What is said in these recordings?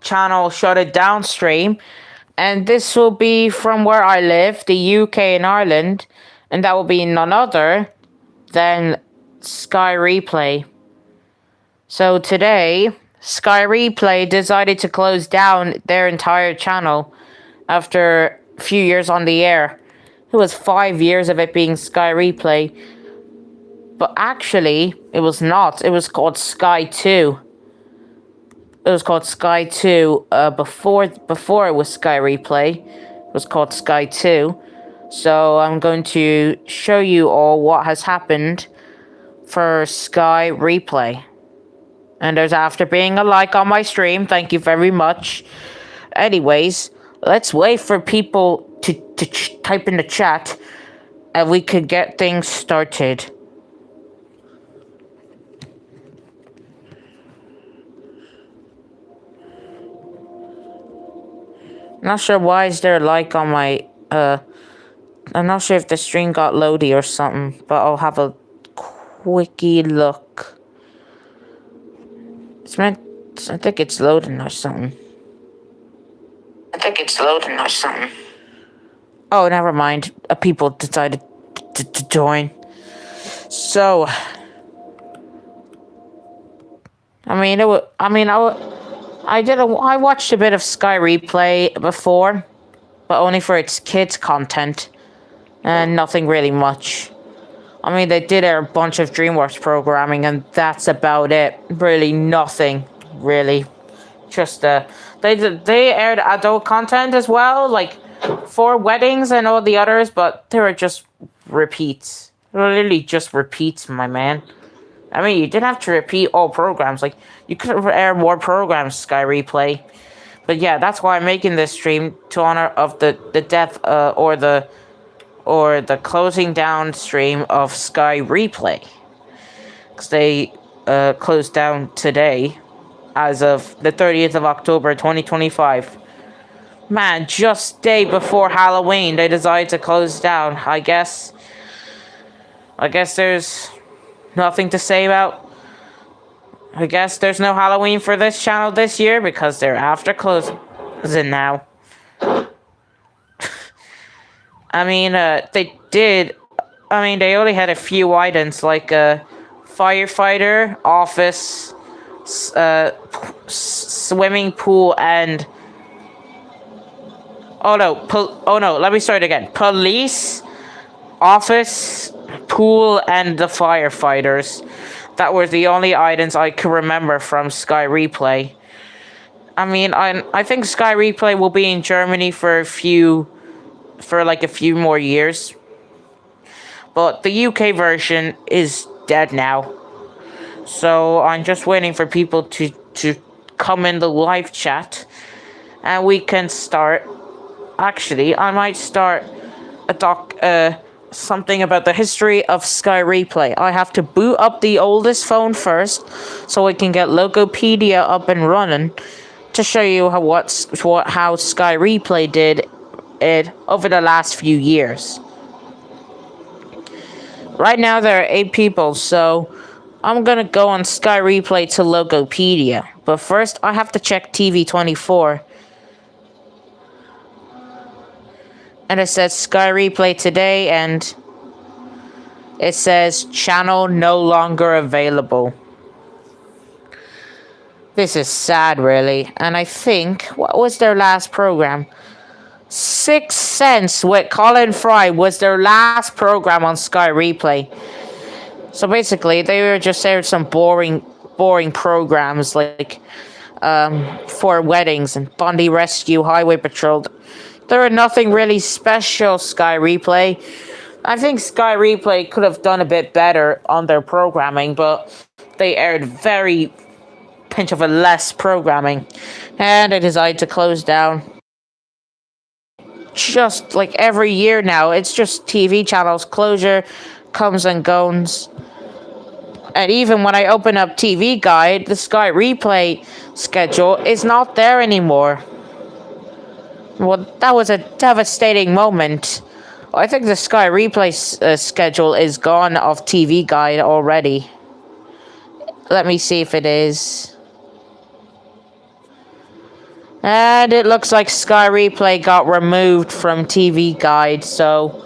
channel shut it down stream. And this will be from where I live, the UK and Ireland. And that will be none other than Sky Replay. So today, Sky Replay decided to close down their entire channel after a few years on the air. It was 5 years of it being Sky Replay. But actually, it was not. It was called Sky 2. It was called Sky 2 before it was Sky Replay. It was called Sky 2. So I'm going to show you all what has happened for Sky Replay. And there's after being a like on my stream. Thank you very much. Anyways, let's wait for people to type in the chat and we could get things started. Not sure why is there a like on my I'm not sure if the stream got loady or something, but I'll have a quickie look. I think it's loading or something. Oh, never mind. People decided to join. So, I watched a bit of Sky Replay before, but only for its kids content, and nothing really much. I mean, they did air a bunch of DreamWorks programming, and that's about it. Really, nothing. Really, just they aired adult content as well, like For Weddings and all the others, but they were just repeats. Literally just repeats, my man. I mean, you didn't have to repeat all programs. Like, you could have aired more programs, Sky Replay. But yeah, that's why I'm making this stream to honor of the death or the closing down stream of Sky Replay. Because they closed down today as of the 30th of October 2025. Man, just day before Halloween they decided to close down. I guess there's nothing to say about. I guess there's no Halloween for this channel this year because they're after closing now. I mean, they only had a few items like a firefighter, office, swimming pool, and let me start again. Police, office, pool, and the firefighters. That were the only items I could remember from Sky Replay. I mean, I think Sky Replay will be in Germany for a few more years. But the UK version is dead now. So I'm just waiting for people to come in the live chat. And we can start. Actually, I might start something about the history of Sky Replay. I have to boot up the oldest phone first, so I can get Logopedia up and running to show you how Sky Replay did it over the last few years. Right now there are 8 people, so I'm gonna go on Sky Replay to Logopedia. But first, I have to check TV24. And it says Sky Replay today, and it says channel no longer available. This is sad, really. And I think, what was their last program? 6 Sense with Colin Fry was their last program on Sky Replay. So basically, they were just aired some boring programs like For Weddings and Bondi Rescue, Highway Patrol. There were nothing really special, Sky Replay. I think Sky Replay could have done a bit better on their programming, but they aired very pinch of a less programming. And they decided to close down. Just like every year now, it's just TV channels. Closure comes and goes. And even when I open up TV Guide, the Sky Replay schedule is not there anymore. Well, that was a devastating moment. I think the Sky Replay schedule is gone off TV Guide already. Let me see if it is. And it looks like Sky Replay got removed from TV Guide, so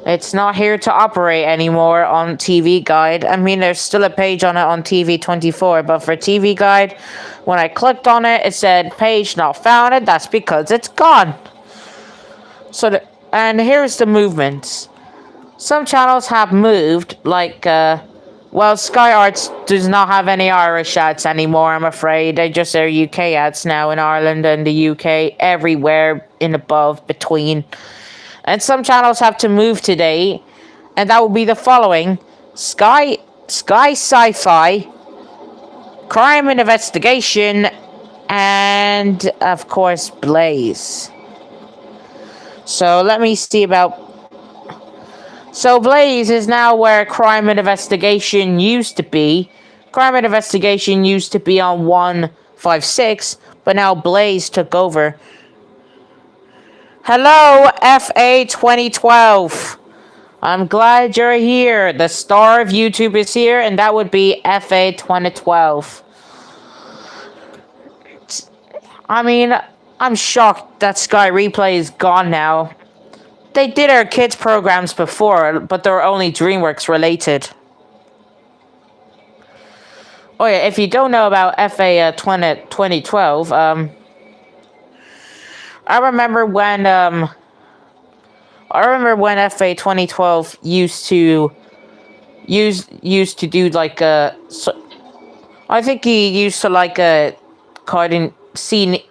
it's not here to operate anymore on TV Guide. I mean, there's still a page on it on TV24, but for TV Guide, when I clicked on it, it said page not found, and that's because it's gone. And here's the movements. Some channels have moved, like, Sky Arts does not have any Irish ads anymore, I'm afraid. They just are UK ads now in Ireland and the UK, everywhere in above, between. And some channels have to move today, and that will be the following: Sky Sci-Fi, Crime and Investigation, and of course Blaze. So let me see about. So Blaze is now where Crime and Investigation used to be. Crime and Investigation used to be on 156, but now Blaze took over. Hello, FA 2012. I'm glad you're here. The star of YouTube is here, and that would be FA 2012. I mean, I'm shocked that Sky Replay is gone now. They did our kids' programs before, but they were only DreamWorks related. Oh yeah, if you don't know about FA 2012, I remember when FA 2012 used to do like a. I think he used to like a carding C.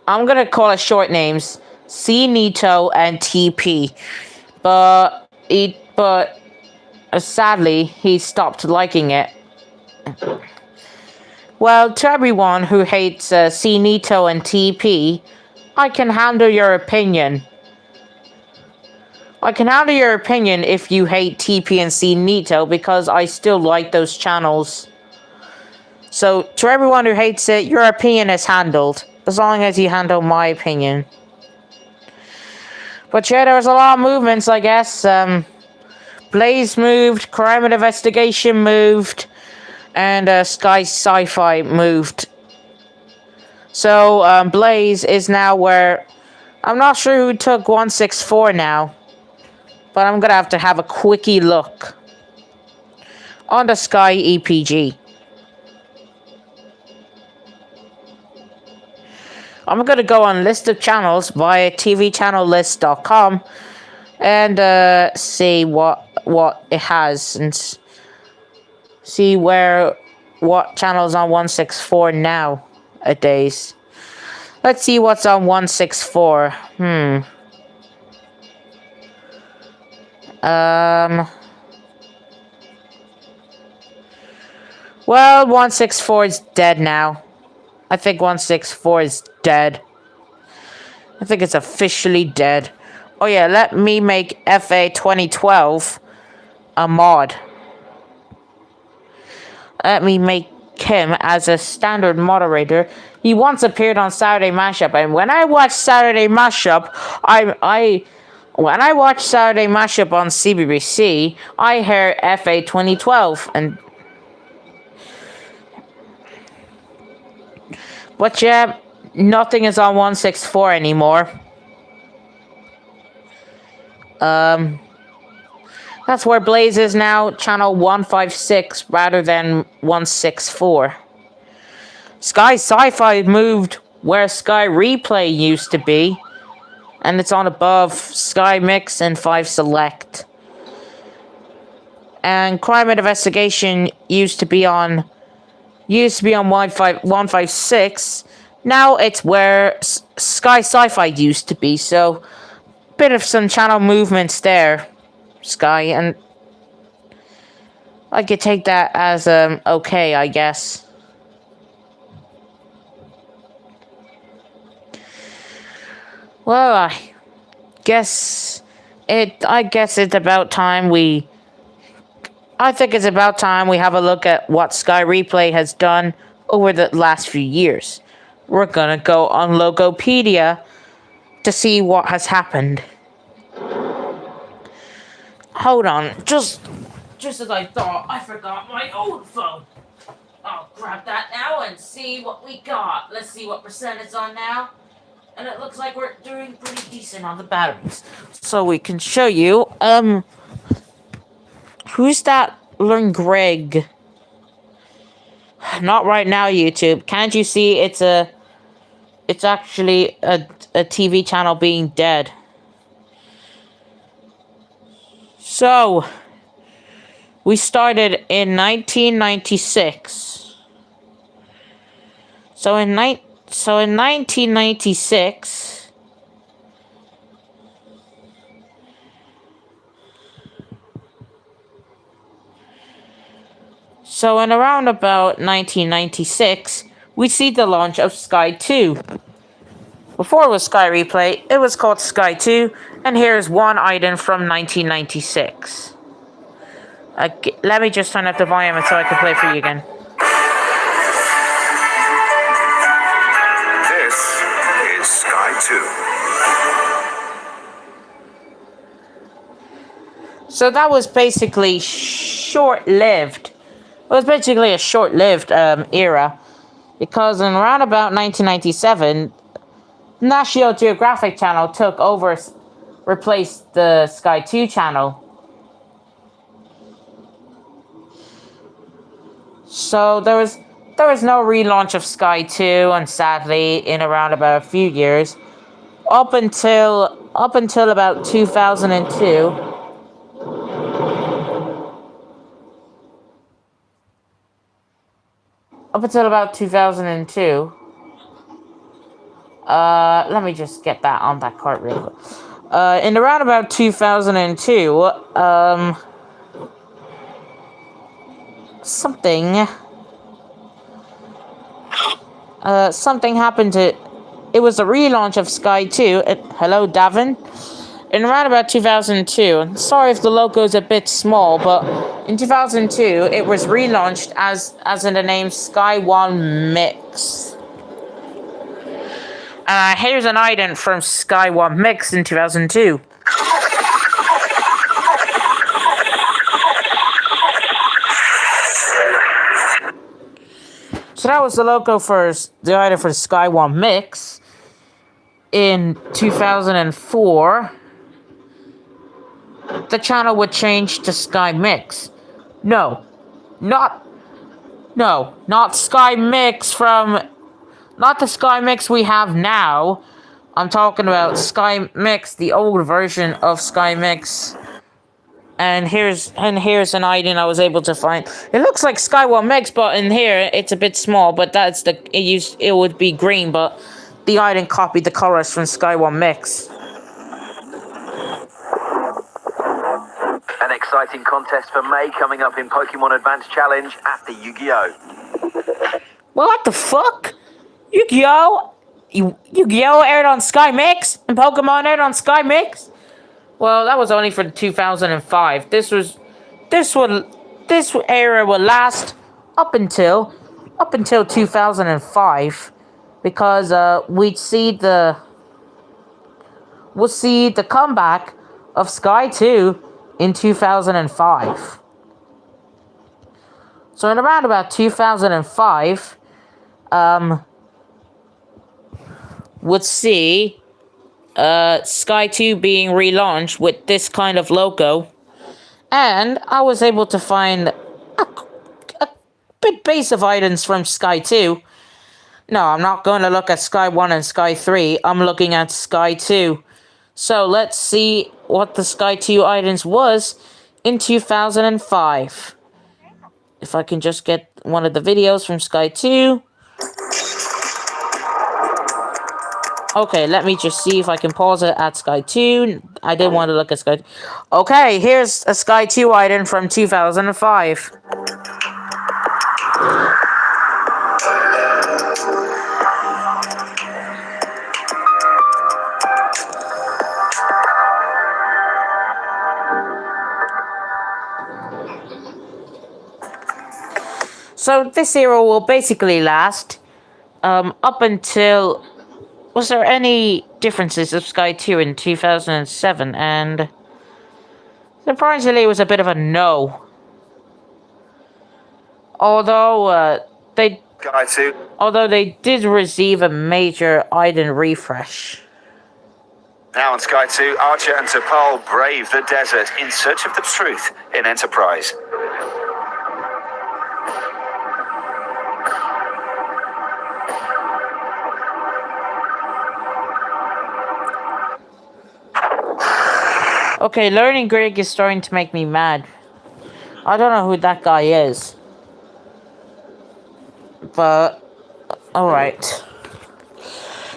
I'm gonna call it short names: C Nito and TP. But sadly he stopped liking it. Well, to everyone who hates C Nito and TP, I can handle your opinion. I can handle your opinion if you hate TP and C Nito, because I still like those channels. So, to everyone who hates it, your opinion is handled, as long as you handle my opinion. But yeah, there was a lot of movements, I guess. Blaze moved, Crime and Investigation moved, and Sky Sci-Fi moved. So, Blaze is now where. I'm not sure who took 164 now, but I'm gonna have a quickie look on the Sky EPG. I'm gonna go on list of channels via tvchannellist.com and see what it has and see what channels on 164 nowadays. Let's see what's on 164. Well, 164 is dead now. I think 164 is dead. I think it's officially dead. Oh yeah, let me make FA 2012 a mod. Let me make him as a standard moderator. He once appeared on Saturday Mashup, and when I watched Saturday Mashup, when I watched Saturday Mashup on CBBC, I heard FA 2012, but yeah, nothing is on 164 anymore. That's where Blaze is now, channel 156 rather than 164. Sky Sci-Fi moved where Sky Replay used to be, and it's on above Sky Mix and 5 Select. And Crime and Investigation used to be on 156. Now it's where Sky Sci-Fi used to be, so bit of some channel movements there, Sky, and I could take that as okay, I guess. Well, I guess it's about time I think it's about time we have a look at what Sky Replay has done over the last few years. We're gonna go on Logopedia to see what has happened. Hold on, just as I thought, I forgot my old phone. I'll grab that now and see what we got. Let's see what percent it's on now. And it looks like we're doing pretty decent on the batteries. So we can show you. Who's that? Learn Greg. Not right now, YouTube. Can't you see it's actually a TV channel being dead. So we started in 1996. So in 1996, so in around about 1996, we see the launch of Sky 2. Before it was Sky Replay, it was called Sky 2, and here's one item from 1996. Let me just turn up the volume so I can play for you again. This is Sky 2. So that was basically short-lived. It was basically a short-lived era, because in around about 1997, National Geographic Channel took over, replaced the Sky 2 channel. So there was no relaunch of Sky 2, and sadly, in around about a few years, up until about 2002. Up until about 2002. Let me just get that on that cart real quick. In around about 2002, something happened to. It was a relaunch of Sky 2. Hello, Davin. In around about 2002. Sorry if the logo is a bit small, but in 2002 it was relaunched as in the name Sky 1 Mix. Here's an item from Sky 1 Mix in 2002. So that was the logo for the item for Sky 1 Mix. In 2004, the channel would change to Sky Mix. Not Sky Mix not the Sky Mix we have now. I'm talking about Sky Mix, the old version of Sky Mix. And here's an item I was able to find. It looks like Sky 1 Mix, but in here it's a bit small. But that's it would be green, but the item copied the colors from Sky 1 Mix. An exciting contest for May coming up in Pokemon Advance Challenge at the Yu-Gi-Oh! What the fuck? Yu-Gi-Oh! Yu-Gi-Oh! Aired on Sky Mix? And Pokemon aired on Sky Mix? Well, that was only for 2005. This era will last up until 2005, because we'll see the comeback of Sky 2 in 2005. So in around about 2005, would see Sky 2 being relaunched with this kind of logo. And I was able to find a bit base of items from Sky 2. No, I'm not going to look at Sky 1 and Sky 3. I'm looking at Sky 2. So let's see what the Sky 2 items was in 2005. If I can just get one of the videos from Sky 2. Okay, let me just see if I can pause it at Sky 2. I didn't want to look at Sky 2. Okay, here's a Sky 2 item from 2005. So this era will basically last up until... Was there any differences of Sky 2 in 2007? And surprisingly, it was a bit of a no. Although they, Sky 2. although they did receive a major Iden refresh. Now on Sky 2, Archer and T'Pol brave the desert in search of the truth in Enterprise. Okay, learning Greek is starting to make me mad. I don't know who that guy is. But, alright.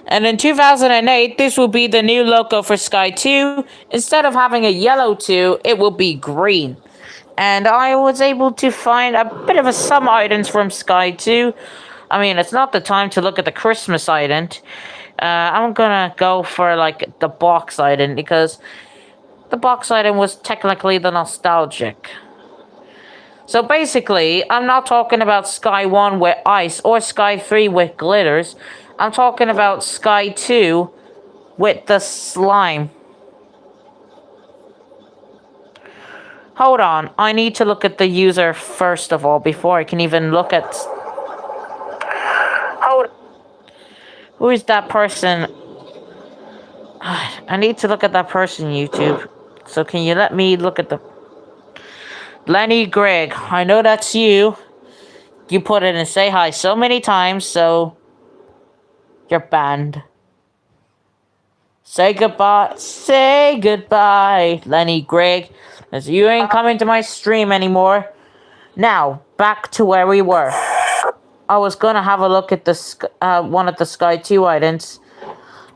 And in 2008, this will be the new logo for Sky 2. Instead of having a yellow 2, it will be green. And I was able to find a bit of some items from Sky 2. I mean, it's not the time to look at the Christmas item. I'm gonna go for, like, the box item, because the box item was technically the nostalgic. So basically, I'm not talking about Sky 1 with ice or Sky 3 with glitters. I'm talking about Sky 2 with the slime. Hold on, I need to look at the user first of all before I can even look at... Hold... Who is that person? I need to look at that person, YouTube. So can you let me look at the... Lenny Gregg, I know that's you. You put it in say hi so many times, so... You're banned. Say goodbye, Lenny Gregg. As you ain't coming to my stream anymore. Now, back to where we were. I was gonna have a look at the one of the Sky 2 items.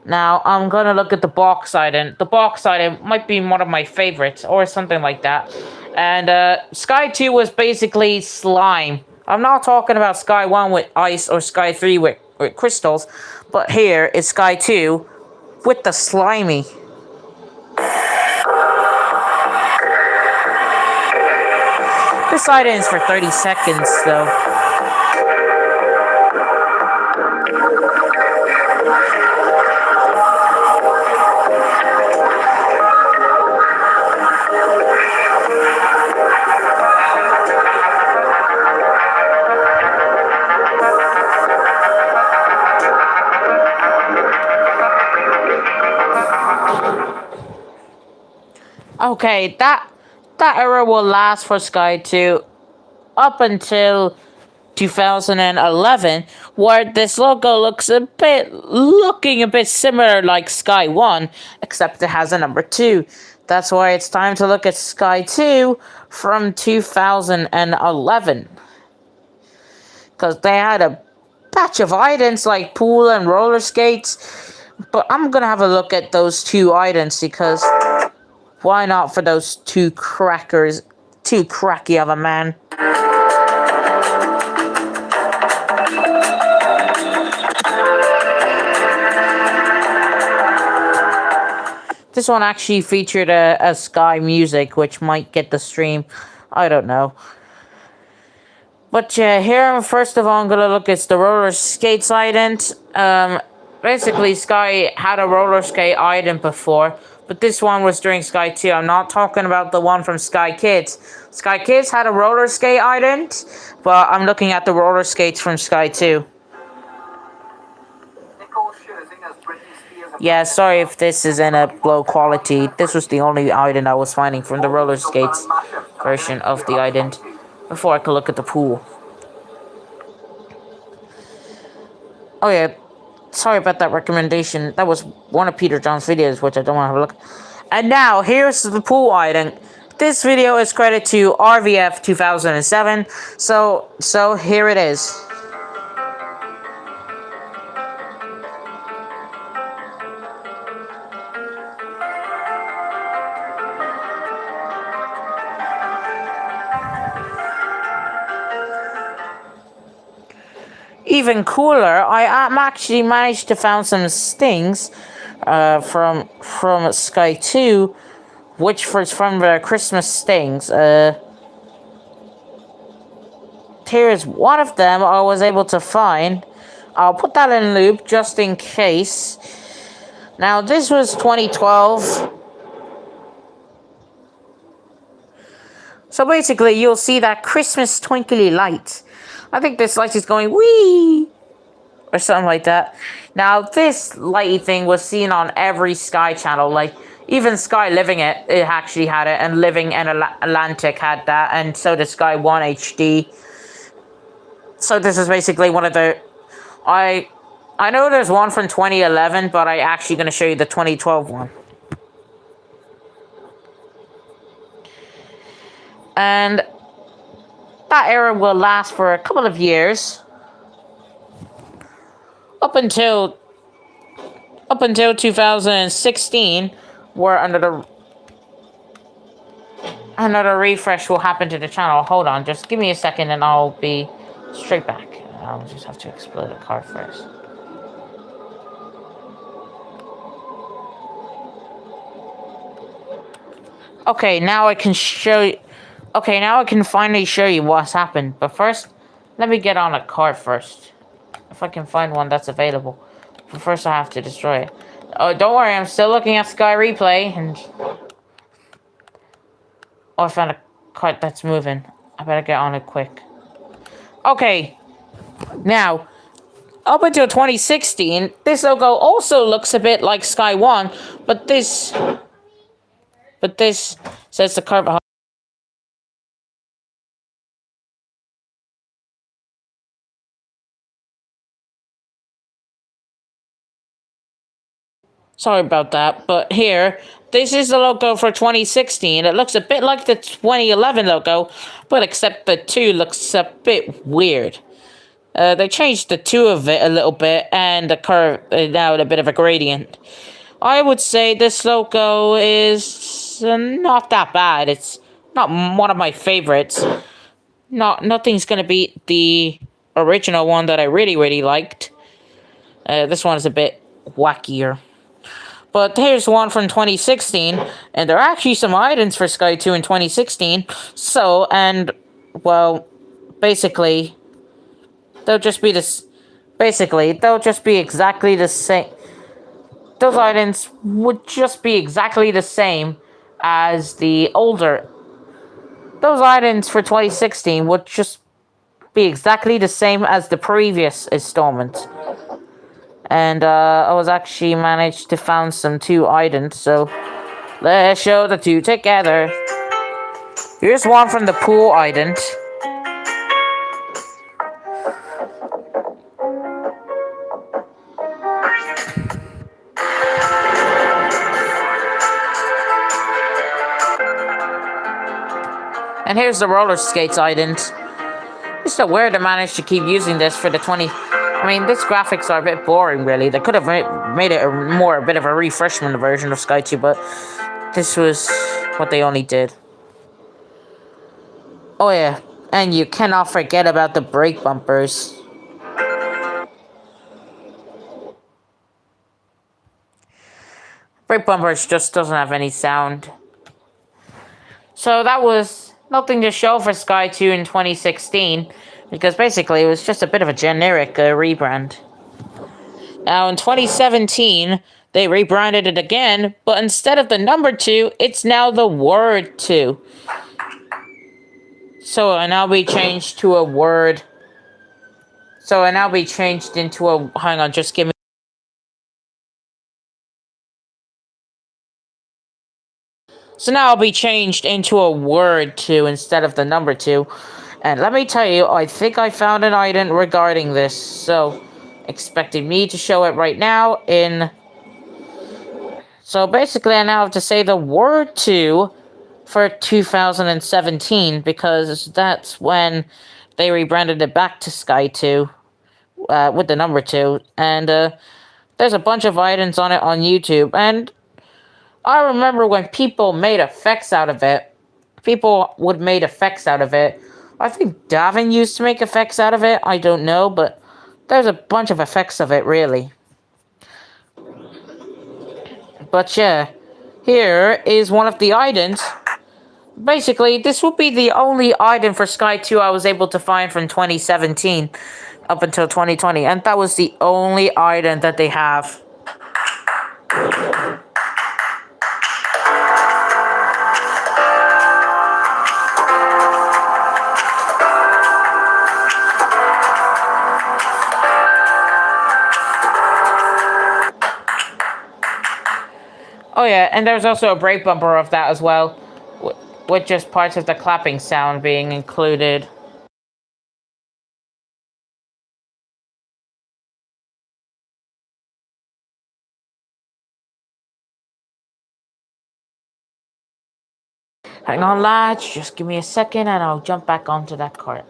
Now, I'm gonna look at the box item. The box item might be one of my favorites, or something like that. And, Sky 2 was basically slime. I'm not talking about Sky 1 with ice, or Sky 3 with crystals. But here is Sky 2 with the slimy. This item is for 30 seconds, though. Okay, that era will last for Sky 2 up until 2011, where this logo looks looking a bit similar like Sky 1, except it has a number 2. That's why it's time to look at Sky 2 from 2011. Because they had a batch of items like pool and roller skates, but I'm gonna have a look at those 2 items because why not for those 2 crackers, 2 cracky of a man. This one actually featured a Sky music, which might get the stream. I don't know. But yeah, here, first of all, I'm going to look at the roller skates item. Basically, Sky had a roller skate item before, but this one was during Sky 2. I'm not talking about the one from Sky Kids. Sky Kids had a roller skate item, but I'm looking at the roller skates from Sky 2. Yeah, sorry if this is in a low quality. This was the only item I was finding from the roller skates version of the item before I could look at the pool. Oh yeah, sorry about that recommendation. That was one of Peter John's videos, which I don't want to have a look. And now, here's the pool item. This video is credited to RVF 2007, so here it is. Even cooler, I actually managed to find some stings from Sky 2, which was from the Christmas stings. Here's one of them I was able to find. I'll put that in loop just in case. Now, this was 2012. So basically, you'll see that Christmas twinkly light. I think this light is going wee or something like that. Now, this lighty thing was seen on every Sky channel. Like, even Sky Living it actually had it, and Living and Atlantic had that, and so did Sky One HD. So this is basically one of the... I know there's one from 2011, but I'm actually going to show you the 2012 one. And that era will last for a couple of years. Up until 2016, where another refresh will happen to the channel. Hold on, just give me a second and I'll be straight back. I'll just have to explode the card first. Okay, now I can show you. Okay, now I can finally show you what's happened. But first, let me get on a card first. If I can find one that's available. But first I have to destroy it. Oh, don't worry, I'm still looking at Sky Replay. And oh, I found a card that's moving. I better get on it quick. Okay. Now, up until 2016, this logo also looks a bit like Sky One, but this says the card behind. Sorry about that, but here, this is the logo for 2016. It looks a bit like the 2011 logo, but except the 2 looks a bit weird. They changed the 2 of it a little bit, and the curve is now a bit of a gradient. I would say this logo is not that bad. It's not one of my favorites. Nothing's gonna beat the original one that I really liked. This one is a bit wackier. But here's one from 2016, and there are actually some items for Sky 2 in 2016. So, and, well, basically, they'll just be exactly the same. Those items would just be exactly the same as the older. Those items for 2016 would just be exactly the same as the previous installment. And I was actually managed to found some 2 items, so let's show the 2 together. Here's one from the pool item. And here's the roller skates item. It's so weird to manage to keep using this for the 20... I mean, these graphics are a bit boring, really. They could have made it a bit of a refreshment version of Sky 2, but this was what they only did. Oh yeah, and you cannot forget about the brake bumpers. Brake bumpers just doesn't have any sound. So that was nothing to show for Sky 2 in 2016. Because basically, it was just a bit of a generic rebrand. Now, in 2017, they rebranded it again, but instead of the number 2, it's now the word 2. So it now be changed to a word. So it now be changed into a... Hang on, just give me... So now it'll be changed into a word 2 instead of the number 2. And let me tell you, I think I found an item regarding this, so expecting me to show it right now in... So basically, I now have to say the word 2 for 2017, because that's when they rebranded it back to Sky 2, with the number 2, and there's a bunch of items on it on YouTube, and I remember when people made effects out of it, I think Davin used to make effects out of it. I don't know, but there's a bunch of effects of it, really. But yeah, here is one of the items. Basically, this will be the only item for Sky 2 I was able to find from 2017 up until 2020. And that was the only item that they have. Oh yeah, and there's also a brake bumper of that as well, with just parts of the clapping sound being included. Hang on, lads, just give me a second and I'll jump back onto that cart.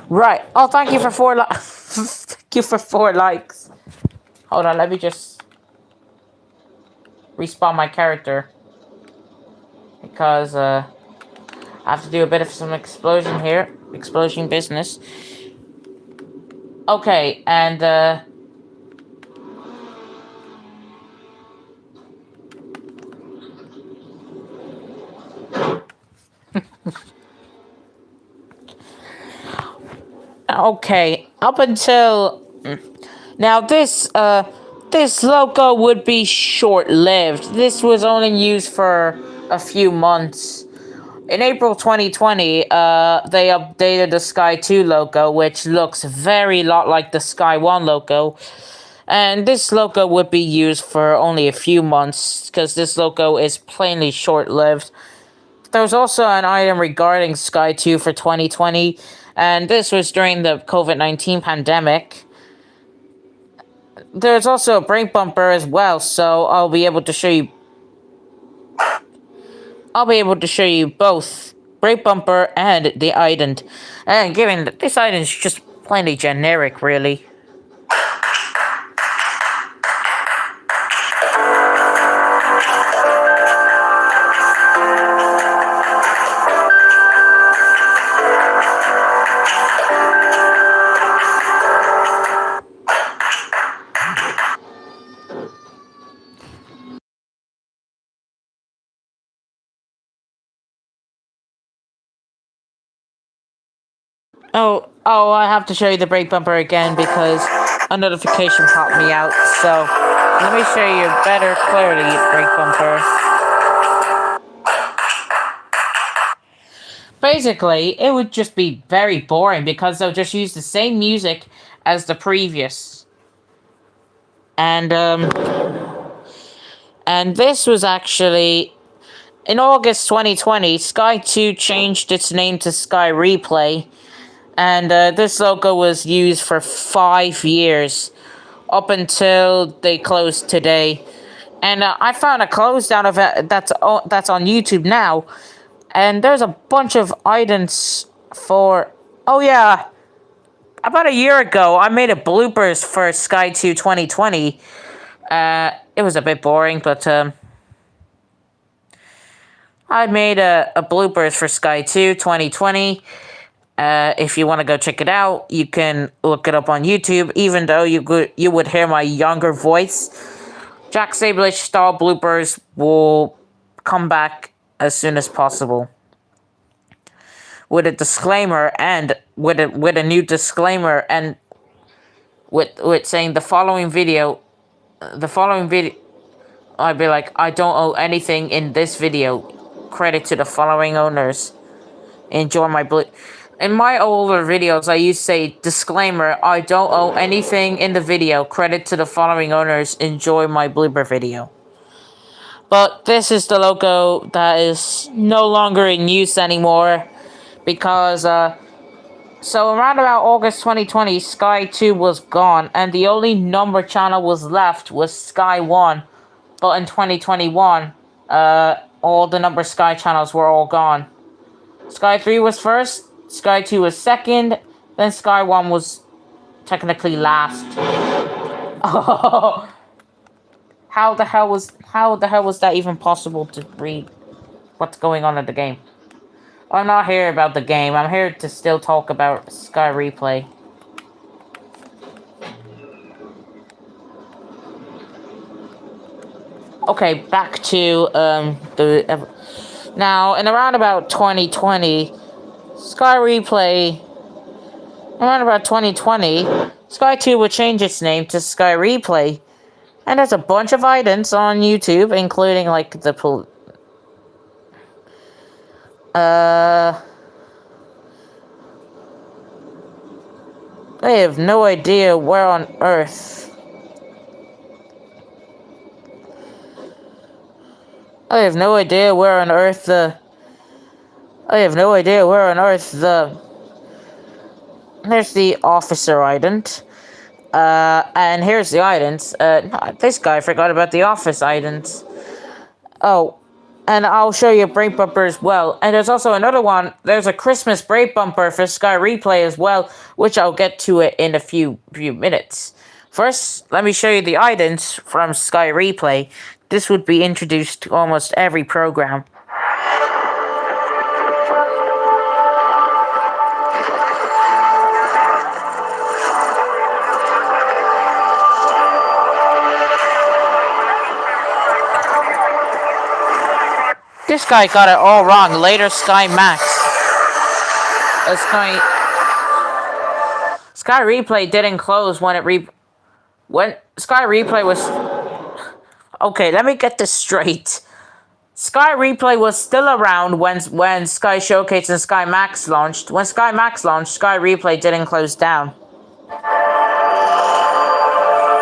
Right. Oh, thank you for thank you for 4 likes. Hold on, let me just respawn my character because I have to do a bit of some explosion here, explosion business. Okay, and okay, up until now, this logo would be short-lived. This was only used for a few months. In April 2020, they updated the Sky 2 logo, which looks very lot like the Sky 1 logo. And this logo would be used for only a few months, because this logo is plainly short-lived. There was also an item regarding Sky 2 for 2020, and this was during the COVID-19 pandemic. There's also a brake bumper as well, so I'll be able to show you both brake bumper and the ident. And given that this ident is just plainly generic, really. Oh, I have to show you the brake bumper again because a notification popped me out. So, let me show you better clarity brake bumper. Basically, it would just be very boring because they'll just use the same music as the previous. And this was actually in August 2020, Sky 2 changed its name to Sky Replay. And this logo was used for 5 years, up until they closed today. And I found a close down of it that's on YouTube now. And there's a bunch of items for... Oh yeah, about a year ago, I made a bloopers for Sky 2 2020. It was a bit boring, but I made a bloopers for Sky 2 2020. If you want to go check it out, you can look it up on YouTube, even though you would hear my younger voice. Jack Sablich style bloopers will come back as soon as possible. With a disclaimer and with a new disclaimer and with saying the following video, I'd be like, I don't owe anything in this video. Credit to the following owners. Enjoy my In my older videos, I used to say, disclaimer, I don't owe anything in the video. Credit to the following owners. Enjoy my blooper video. But this is the logo that is no longer in use anymore. Because, so around about August 2020, Sky 2 was gone. And the only number channel was left was Sky 1. But in 2021, all the number Sky channels were all gone. Sky 3 was first. Sky 2 was second, then Sky 1 was technically last. Oh, how the hell was that even possible to read what's going on in the game? I'm not here about the game. I'm here to still talk about Sky Replay. Okay, back to now in around about 2020. Sky Replay, around about 2020, Sky 2 would change its name to Sky Replay. And there's a bunch of items on YouTube, including, like, I have no idea where on earth. I have no idea where on earth the. I have no idea where on earth the. There's the officer island. And here's the islands. No, this guy forgot about the office islands. Oh, and I'll show you a break bumper as well. And there's also another one. There's a Christmas break bumper for Sky Replay as well, which I'll get to it in a few minutes. First, let me show you the islands from Sky Replay. This would be introduced to almost every program. This guy got it all wrong. Later, Sky Max. Sky Replay didn't close when when Sky Replay was. Okay, let me get this straight. Sky Replay was still around when Sky Showcase and Sky Max launched. When Sky Max launched, Sky Replay didn't close down.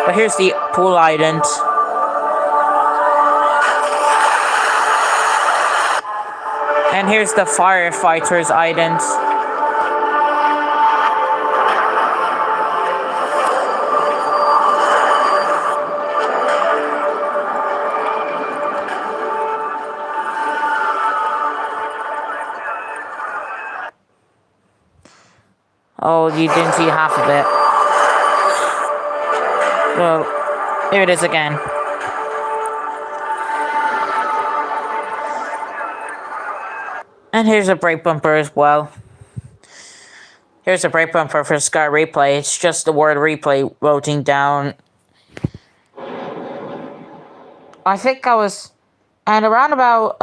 But here's the pool island. And here's the firefighters island. Oh, you didn't see half of it. Well, here it is again. And here's a brake bumper as well. Here's a brake bumper for Sky Replay. It's just the word replay floating down. I think I was... And around about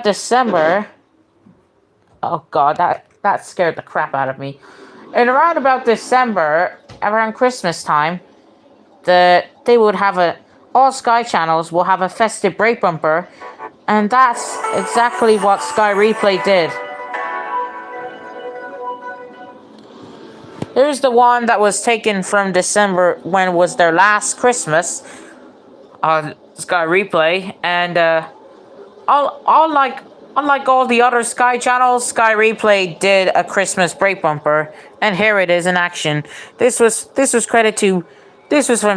December... Oh god, that scared the crap out of me. And around about December, around Christmas time, they would have all Sky channels will have a festive brake bumper, and that's exactly what Sky Replay did. Here's the one that was taken from December when was their last Christmas on Sky Replay, and unlike all the other Sky channels, Sky Replay did a Christmas brake bumper, and here it is in action. This was from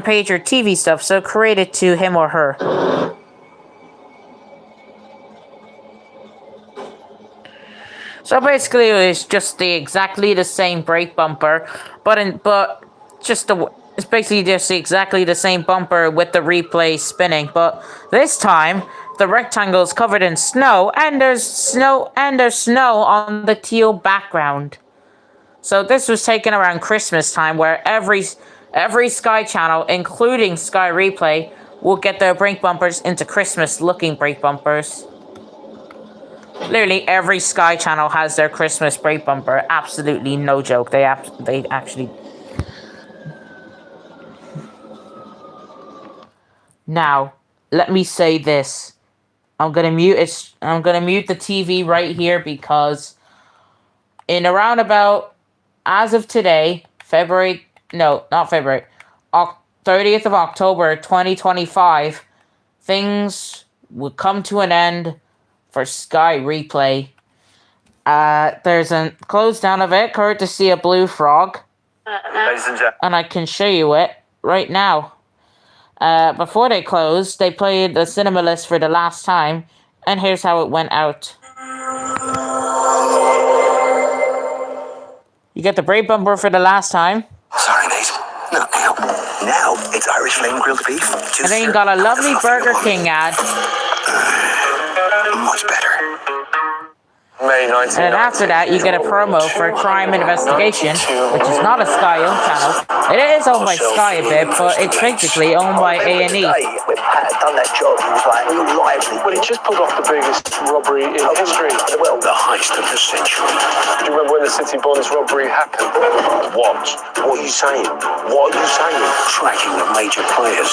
Pager TV stuff, so credit to him or her. So basically, it's just exactly the same brake bumper, it's basically just exactly the same bumper with the replay spinning. But this time, the rectangle is covered in snow, and there's snow on the teal background. So this was taken around Christmas time, where every Sky channel, including Sky Replay, will get their brake bumpers into Christmas-looking brake bumpers. Literally every Sky channel has their Christmas brake bumper. Absolutely no joke. They actually. Now, let me say this. I'm gonna mute the TV right here because in around about as of today, 30th of October 2025, things will come to an end for Sky Replay. There's a close down of it, courtesy of Blue Frog. Ladies and gentlemen. And I can show you it right now. Before they closed, they played the cinema list for the last time, and here's how it went out. You get the brake bumper for the last time. Sorry, mate. Not now. Now it's Irish flame grilled beef. And then you got a lovely Burger King ad. Much better. May 1990. And then after that, you get a promo for Crime Investigation, which is not a Sky-owned channel. It is owned by Sky a bit, but it's basically owned by A&E. When Pat had done that job, he was like real lively. Well, he just pulled off the biggest robbery in history. Well, the heist of the century. Do you remember when the City Bonds robbery happened? What? What are you saying? What are you saying? Tracking the major players.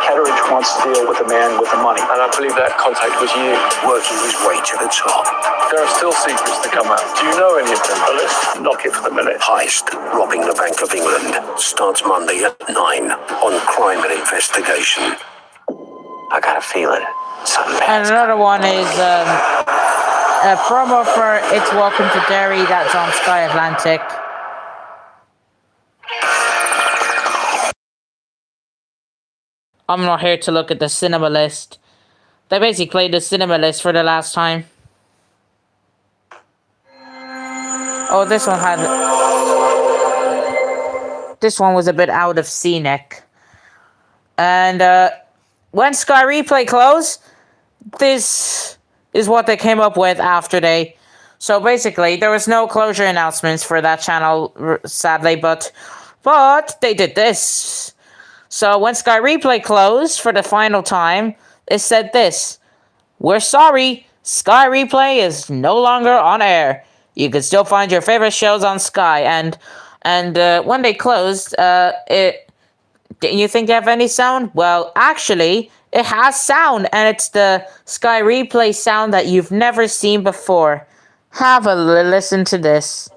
Ketteridge wants to deal with the man with the money. And I believe that contact was you. Working his way to the top. There are still secrets to come out. Do you know any of them? Well, let's knock it for the minute. Heist, robbing the Bank of England. Starts Monday at 9 on Crime and Investigation. I got a feeling something And bad's another one is a promo for It's Welcome to Derry. That's on Sky Atlantic. I'm not here to look at the cinema list. They basically played the cinema list for the last time. Oh, this one was a bit out of scenic. And when Sky Replay closed, this is what they came up with after they... So basically, there was no closure announcements for that channel, sadly, but they did this. So when Sky Replay closed for the final time, it said this: "We're sorry, Sky Replay is no longer on air. You can still find your favorite shows on Sky." And when they closed, didn't you think you have any sound? Well, actually, it has sound, and it's the Sky Replay sound that you've never seen before. Have a listen to this.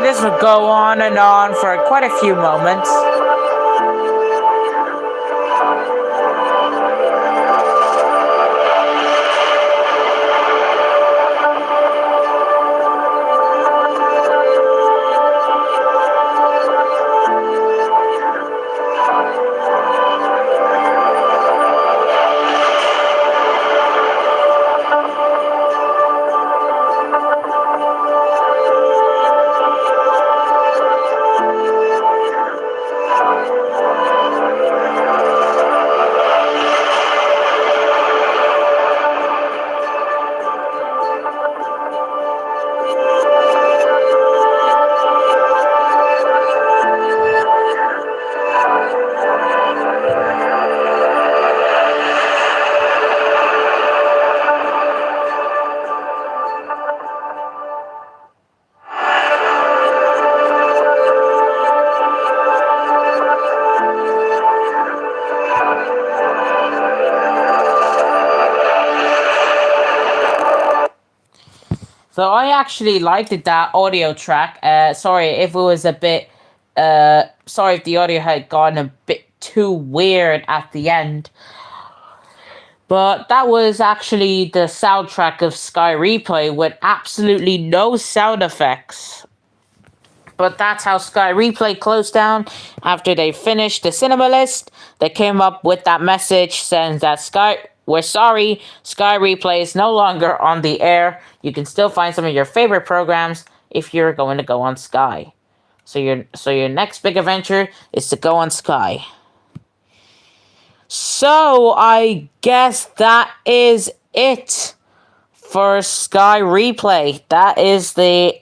This would go on and on for quite a few moments. So I actually liked that audio track. Sorry if it was a bit... sorry if the audio had gone a bit too weird at the end. But that was actually the soundtrack of Sky Replay with absolutely no sound effects. But that's how Sky Replay closed down. After they finished the cinema list, they came up with that message saying that we're sorry, Sky Replay is no longer on the air. You can still find some of your favorite programs if you're going to go on Sky. So your next big adventure is to go on Sky. So I guess that is it for Sky Replay. That is the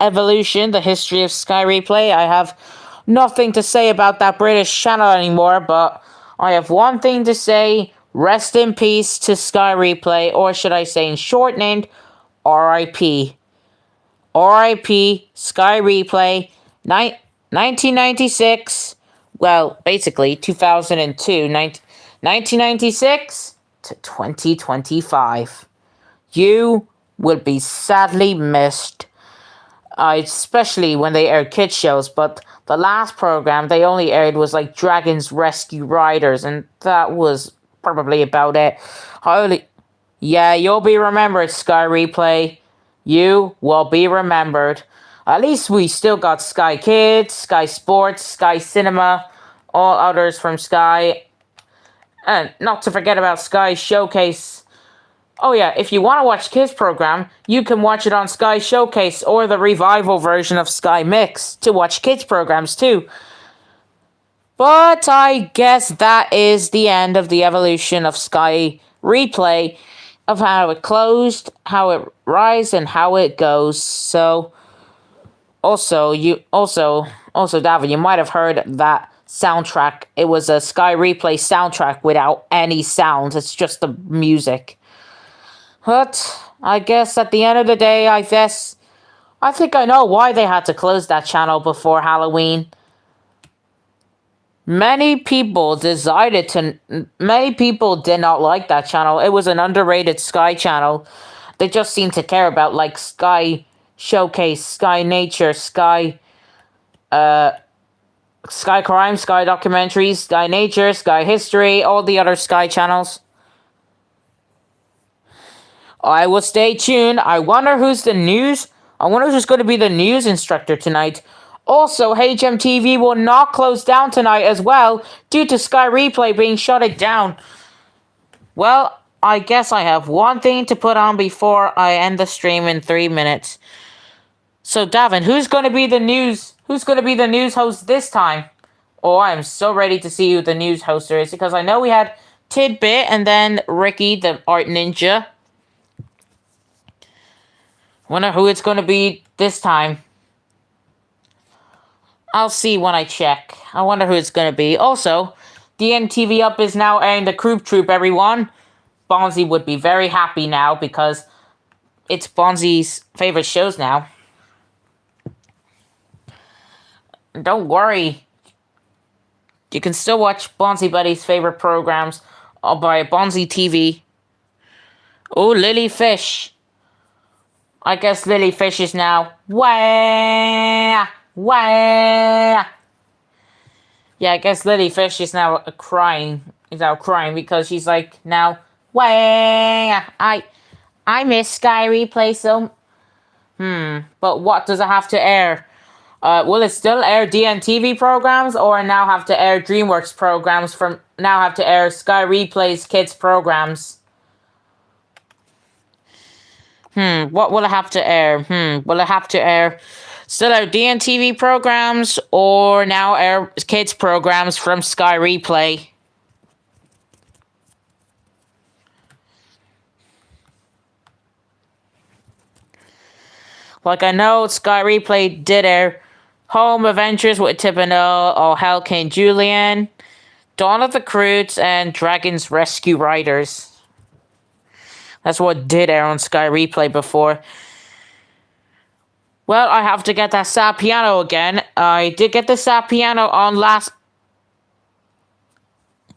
evolution, the history of Sky Replay. I have nothing to say about that British channel anymore, but I have one thing to say. Rest in peace to Sky Replay, or should I say in short named, RIP. RIP Sky Replay, 1996, well, basically 2002, 1996 to 2025. You will be sadly missed, especially when they aired kids shows, but the last program they only aired was like Dragon's Rescue Riders, and that was probably about it. Yeah, you'll be remembered, Sky Replay. You will be remembered. At least we still got Sky Kids, Sky Sports, Sky Cinema, all others from Sky. And not to forget about Sky Showcase. Oh yeah, if you want to watch Kids program, you can watch it on Sky Showcase or the revival version of Sky Mix to watch kids programs too. But I guess that is the end of the evolution of Sky Replay, of how it closed, how it rise, and how it goes. So, also, Davin, you might have heard that soundtrack. It was a Sky Replay soundtrack without any sounds. It's just the music. But I guess at the end of the day, I think I know why they had to close that channel before Halloween. Many people did not like that channel. It was an underrated Sky channel. They just seemed to care about like Sky Showcase, Sky Nature, Sky Crime, Sky Documentaries, Sky Nature, Sky History, all the other Sky channels. I will stay tuned. I wonder who's going to be the news instructor tonight. Also, HMTV will not close down tonight as well due to Sky Replay being shut down. Well, I guess I have one thing to put on before I end the stream in 3 minutes. So, Davin, who's going to be the news host this time? Oh, I'm so ready to see who the news hoster is, because I know we had Tidbit and then Ricky, the art ninja. Wonder who it's going to be this time. I'll see when I check. I wonder who it's going to be. Also, DNTV Up is now airing the Croup Troop, everyone. Bonzi would be very happy now because it's Bonzi's favorite shows now. Don't worry. You can still watch Bonzi Buddy's favorite programs by Bonzi TV. Oh, Lily Fish. I guess Lily Fish is now wah. Yeah, I guess Lily Fish is now crying. Because she's like now wah. I miss Sky Replay so. But what does it have to air? Will it still air DNTV programs, or now have to air DreamWorks programs now have to air Sky Replay's kids programs? What will it have to air? Will it have to air still air DNTV programs, or now air kids programs from Sky Replay? Like, I know Sky Replay did air Home Adventures with Tip and All Hell King Julian, Dawn of the Croods, and Dragon's Rescue Riders. That's what did air on Sky Replay before. Well, I have to get that sad piano again. I did get the sad piano on last.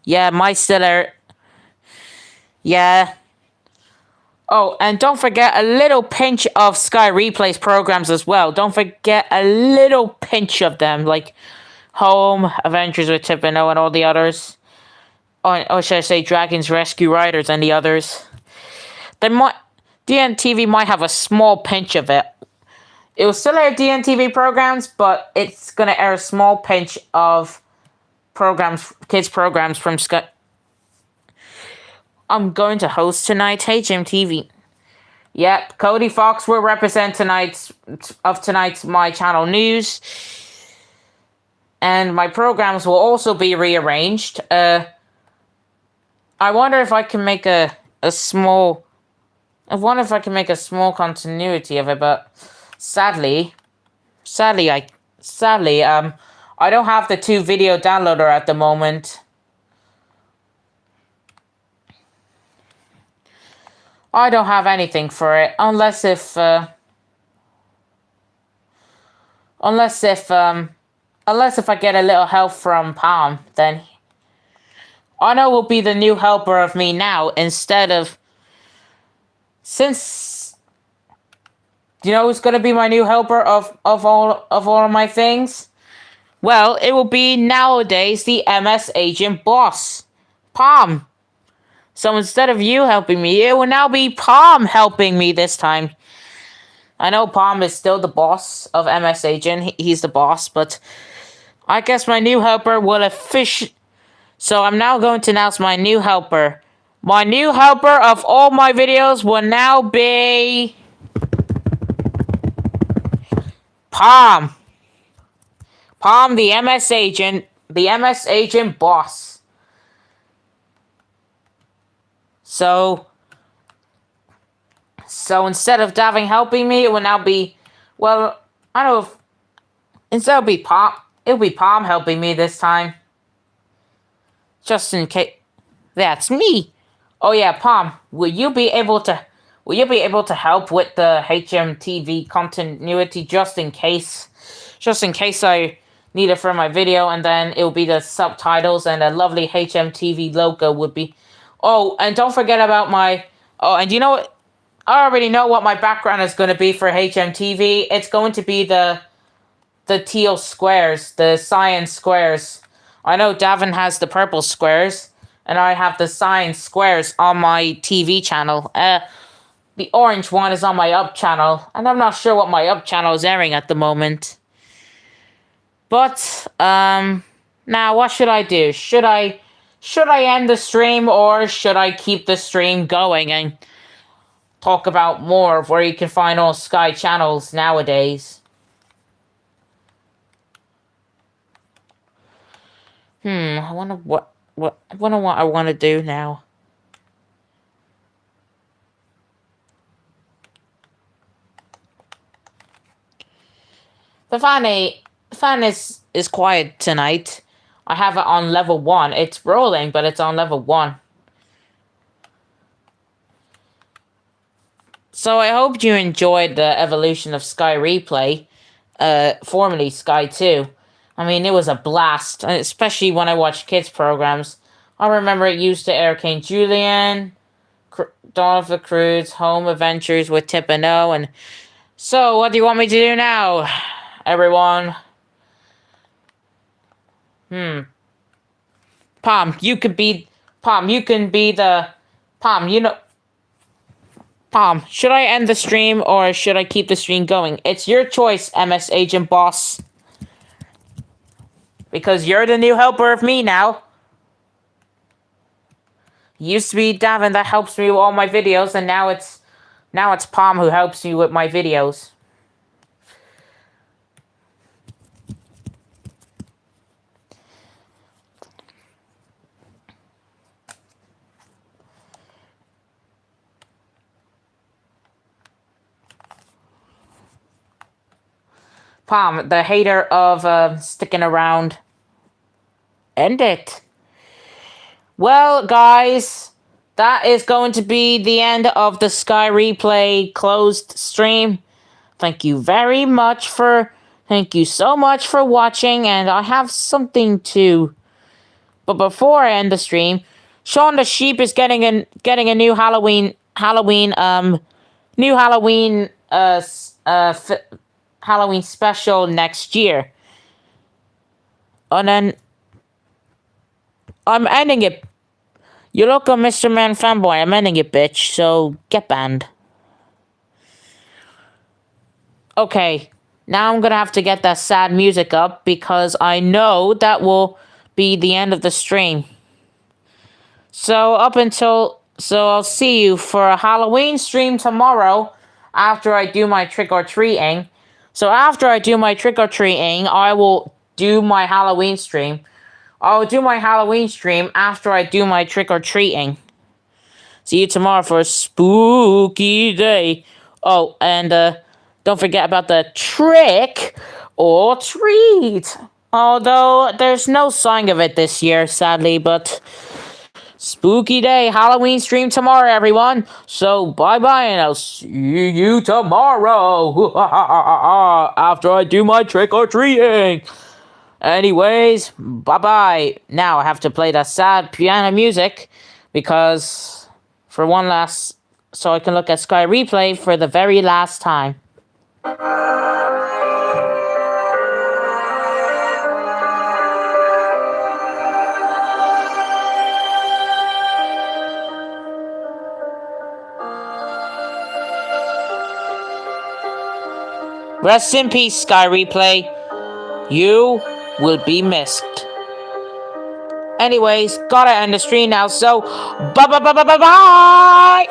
Yeah, my still air. Yeah. Oh, and don't forget a little pinch of Sky Replay's programs as well. Don't forget a little pinch of them, like Home Adventures with Tip and all the others. Or should I say Dragon's Rescue Riders and the others. DNTV might have a small pinch of it. It will still air DNTV programs, but it's going to air a small pinch of kids programs from Sky. I'm going to host tonight, HMTV. Yep, Cody Fox will represent tonight's My Channel news. And my programs will also be rearranged. I wonder if I can make a small continuity of it, but sadly, I don't have the 2 video downloader at the moment. I don't have anything for it unless if I get a little help from Palm, then Anna will be the new helper of me now instead of since you know who's gonna be my new helper of all of my things? Well, it will be nowadays the MS Agent boss, Palm. So instead of you helping me, it will now be Palm helping me this time. I know Palm is still the boss of MS Agent. He's the boss, but I guess my new helper will So I'm now going to announce my new helper. My new helper of all my videos will now be Palm. Palm, the MS Agent boss. So instead of Davin helping me, it will now be, well, I don't know if, instead of it'll be Palm helping me this time. Just in case, that's me. Oh yeah, Palm, will you be able to help with the HMTV continuity just in case I need it for my video, and then it will be the subtitles and a lovely HMTV logo would be. Oh, and don't forget about and you know what? I already know what my background is going to be for HMTV. It's going to be the teal squares, the cyan squares. I know Davin has the purple squares, and I have the cyan squares on my TV channel. The orange one is on my up channel, and I'm not sure what my up channel is airing at the moment. But, now what should I do? Should I end the stream, or should I keep the stream going and talk about more of where you can find all Sky channels nowadays? I wonder what I want to do now. The fan is quiet tonight. I have it on level 1. It's rolling, but it's on level 1. So I hope you enjoyed the evolution of Sky Replay, formerly Sky 2. I mean, it was a blast, especially when I watched kids' programs. I remember it used to air King Julian, Dawn of the Croods, Home Adventures with Tip and O, and so what do you want me to do now, everyone? Palm, you can be the Palm, should I end the stream or should I keep the stream going? It's your choice, MS Agent Boss. Because you're the new helper of me now. It used to be Davin that helps me with all my videos, and now it's Palm who helps me with my videos. Palm, the hater of sticking around. End it. Well, guys, that is going to be the end of the Sky Replay closed stream. Thank you so much for watching, and I have something to. But before I end the stream, Shaun the Sheep is getting a new Halloween Halloween special next year. And then I'm ending it. You look a Mr. Man fanboy. I'm ending it, bitch. So get banned. Okay. Now I'm gonna have to get that sad music up because I know that will be the end of the stream. So I'll see you for a Halloween stream tomorrow after I do my trick-or-treating. So after I do my trick-or-treating, I will do my Halloween stream. I'll do my Halloween stream after I do my trick-or-treating. See you tomorrow for a spooky day. Oh, and don't forget about the trick or treat. Although there's no sign of it this year, sadly, but spooky day, Halloween stream tomorrow, everyone. So bye-bye, and I'll see you tomorrow after I do my trick-or-treating. Anyways, bye-bye. Now I have to play that sad piano music because so I can look at Sky Replay for the very last time. Rest in peace, Sky Replay. You will be missed. Anyways, gotta end the stream now, so bye.